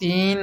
3